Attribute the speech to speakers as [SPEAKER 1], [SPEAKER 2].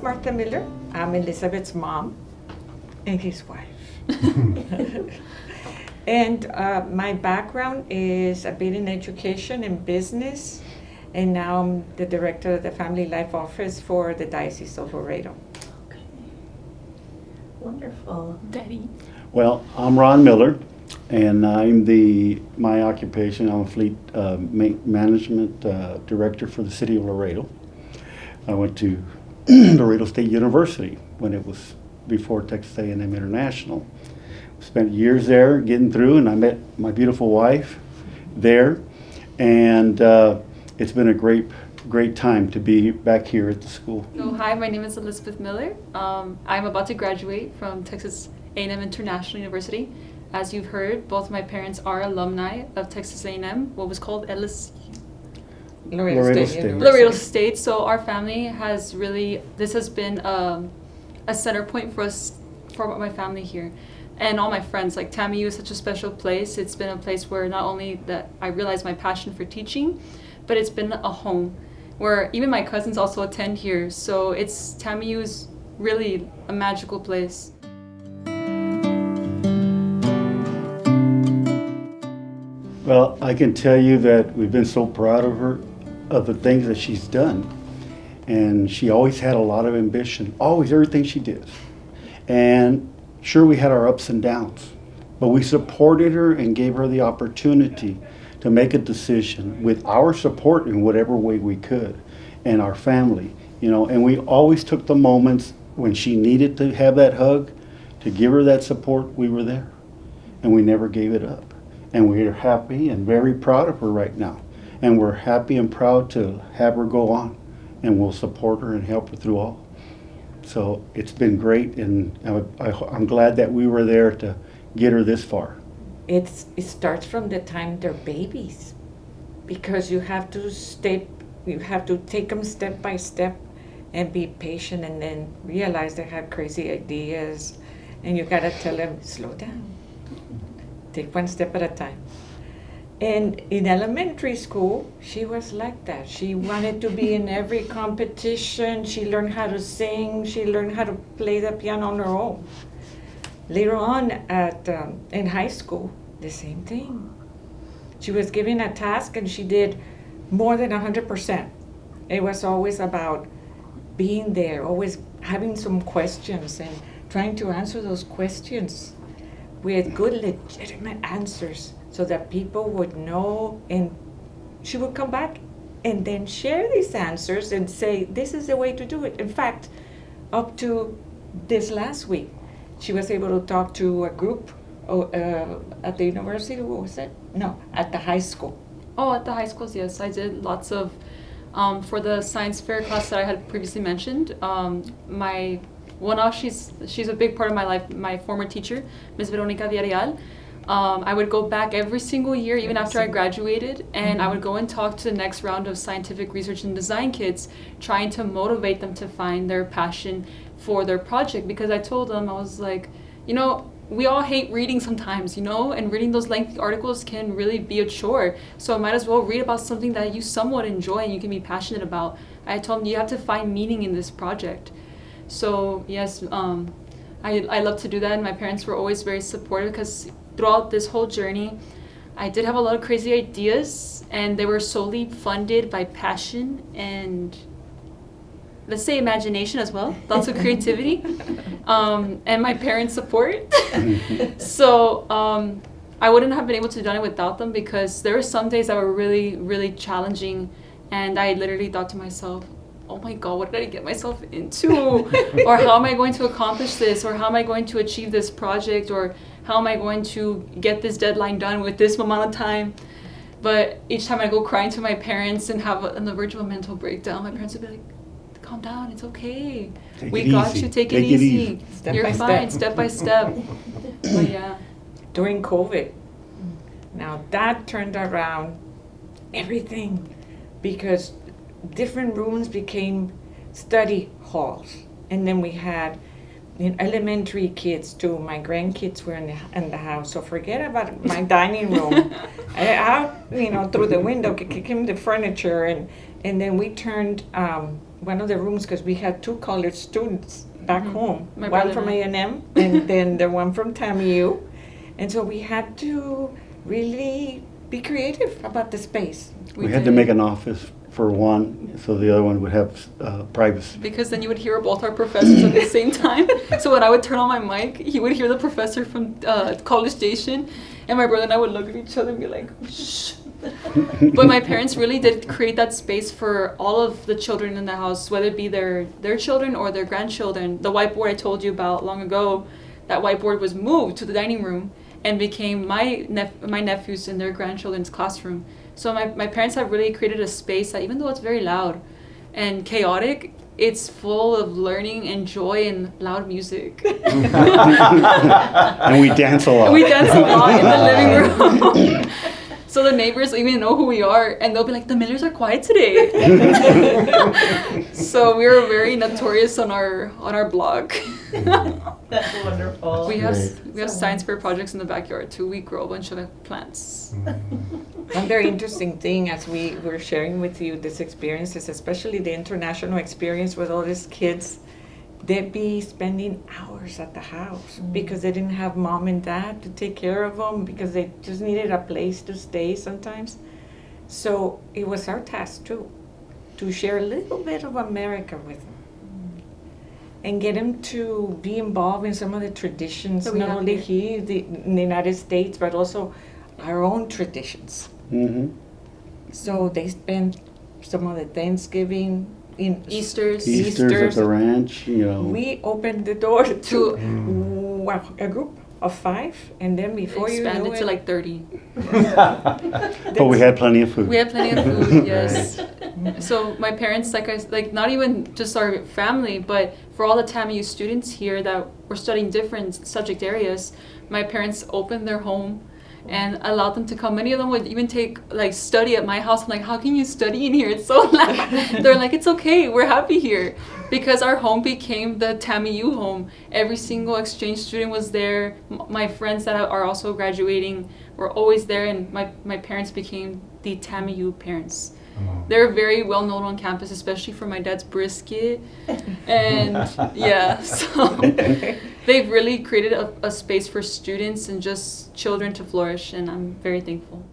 [SPEAKER 1] Martha Miller. I'm Elizabeth's mom and his wife. And my background is a bit in education and business, and now I'm the director of the Family Life Office for the Diocese of Laredo.
[SPEAKER 2] Okay. Wonderful.
[SPEAKER 3] Daddy.
[SPEAKER 4] Well, I'm Ron Miller, and my occupation, I'm a fleet management director for the city of Laredo. I went to Laredo State University when it was before Texas A&M International. Spent years there getting through, and I met my beautiful wife there, and it's been a great time to be back here at the school.
[SPEAKER 3] So, hi, my name is Elizabeth Miller. I'm about to graduate from Texas A&M International University. As you've heard, both my parents are alumni of Texas A&M, what was called LSU.
[SPEAKER 1] Laredo State University.
[SPEAKER 3] Laredo State. So our family has really, this has been a center point for us, for my family here. And all my friends, like TAMIU is such a special place. It's been a place where not only that I realized my passion for teaching, but it's been a home where even my cousins also attend here. So TAMIU is really a magical place.
[SPEAKER 4] Well, I can tell you that we've been so proud of her, of the things that she's done. And she always had a lot of ambition, always, everything she did. And sure, we had our ups and downs, but we supported her and gave her the opportunity to make a decision with our support in whatever way we could, and our family, and we always took the moments when she needed to have that hug, to give her that support. We were there, and we never gave it up. And we are happy and very proud of her right now. And we're happy and proud to have her go on, and we'll support her and help her through all. So it's been great, and I'm glad that we were there to get her this far.
[SPEAKER 1] It starts from the time they're babies, because you have to take them step by step and be patient, and then realize they have crazy ideas, and you gotta tell them, slow down, take one step at a time. And in elementary school, she was like that. She wanted to be in every competition. She learned how to sing. She learned how to play the piano on her own. Later on in high school, the same thing. She was given a task and she did more than 100%. It was always about being there, always having some questions and trying to answer those questions with good, legitimate answers, so that people would know, and she would come back and then share these answers and say, this is the way to do it. In fact, up to this last week, she was able to talk to a group at the university. What was it? No, at the high school.
[SPEAKER 3] Oh, at the high schools, yes. I did lots of, for the science fair class that I had previously mentioned, she's a big part of my life, my former teacher, Ms. Veronica Villarreal. I would go back every single year, even after I graduated, and I would go and talk to the next round of scientific research and design kids, trying to motivate them to find their passion for their project. Because I told them, I was like, we all hate reading sometimes, and reading those lengthy articles can really be a chore. So I might as well read about something that you somewhat enjoy and you can be passionate about. I told them, you have to find meaning in this project. So yes, I love to do that, and my parents were always very supportive, because throughout this whole journey, I did have a lot of crazy ideas, and they were solely funded by passion and, let's say, imagination as well, lots of creativity, and my parents' support. So I wouldn't have been able to do it without them, because there were some days that were really, really challenging, and I literally thought to myself, oh my God, what did I get myself into? Or how am I going to accomplish this? Or how am I going to achieve this project? Or how am I going to get this deadline done with this amount of time? But each time I go crying to my parents and have on the verge of a mental breakdown, my parents would be like, calm down, it's okay. We got you, take it easy. You're fine, step by step. But yeah.
[SPEAKER 1] During COVID, now that turned around everything, because different rooms became study halls, and then we had elementary kids too. My grandkids were in the house, so forget about my dining room. Out, through the window came the furniture, and then we turned one of the rooms, because we had 2 college students back home,
[SPEAKER 3] My
[SPEAKER 1] one
[SPEAKER 3] brother
[SPEAKER 1] from
[SPEAKER 3] and I.
[SPEAKER 1] A&M and then the one from TAMIU. And so we had to really be creative about the space.
[SPEAKER 4] We had to make an office for one, so the other one would have privacy.
[SPEAKER 3] Because then you would hear both our professors at the same time. So when I would turn on my mic, he would hear the professor from College Station, and my brother and I would look at each other and be like, shh. But my parents really did create that space for all of the children in the house, whether it be their children or their grandchildren. The whiteboard I told you about long ago, that whiteboard was moved to the dining room and became my nephews and their grandchildren's classroom. So my parents have really created a space that, even though it's very loud and chaotic, it's full of learning and joy and loud music.
[SPEAKER 4] And we dance a lot.
[SPEAKER 3] We dance a lot in the living room. So the neighbors even know who we are, and they'll be like, the Millers are quiet today. So we are very notorious on our blog.
[SPEAKER 2] That's wonderful.
[SPEAKER 3] We have
[SPEAKER 4] Great.
[SPEAKER 3] science fair projects in the backyard too. We grow a bunch of plants.
[SPEAKER 1] One very interesting thing, as we were sharing with you these experiences, especially the international experience with all these kids, they'd be spending hours at the house because they didn't have mom and dad to take care of them, because they just needed a place to stay sometimes. So it was our task too, to share a little bit of America with them and get them to be involved in some of the traditions,
[SPEAKER 3] That we
[SPEAKER 1] not
[SPEAKER 3] have
[SPEAKER 1] only
[SPEAKER 3] here.
[SPEAKER 1] here in the United States, but also our own traditions.
[SPEAKER 4] Mm-hmm.
[SPEAKER 1] So they spent some of the Thanksgiving in
[SPEAKER 3] Easters.
[SPEAKER 4] Easter's at the ranch, you know.
[SPEAKER 1] We opened the door to
[SPEAKER 3] To-
[SPEAKER 1] wow, a group of 5, and then before you
[SPEAKER 3] Expanded
[SPEAKER 1] knew it,
[SPEAKER 3] to like 30.
[SPEAKER 4] But we had plenty of food.
[SPEAKER 3] We had plenty of food, yes. So my parents, like not even just our family, but for all the TAMIU students here that were studying different subject areas, my parents opened their home and allowed them to come. Many of them would even study at my house. I'm like, how can you study in here? It's so loud. They're like, it's okay, we're happy here. Because our home became the TAMIU home. Every single exchange student was there. My friends that are also graduating were always there, and my parents became the TAMIU parents. They're very well known on campus, especially for my dad's brisket. And yeah, so they've really created a space for students and just children to flourish, and I'm very thankful.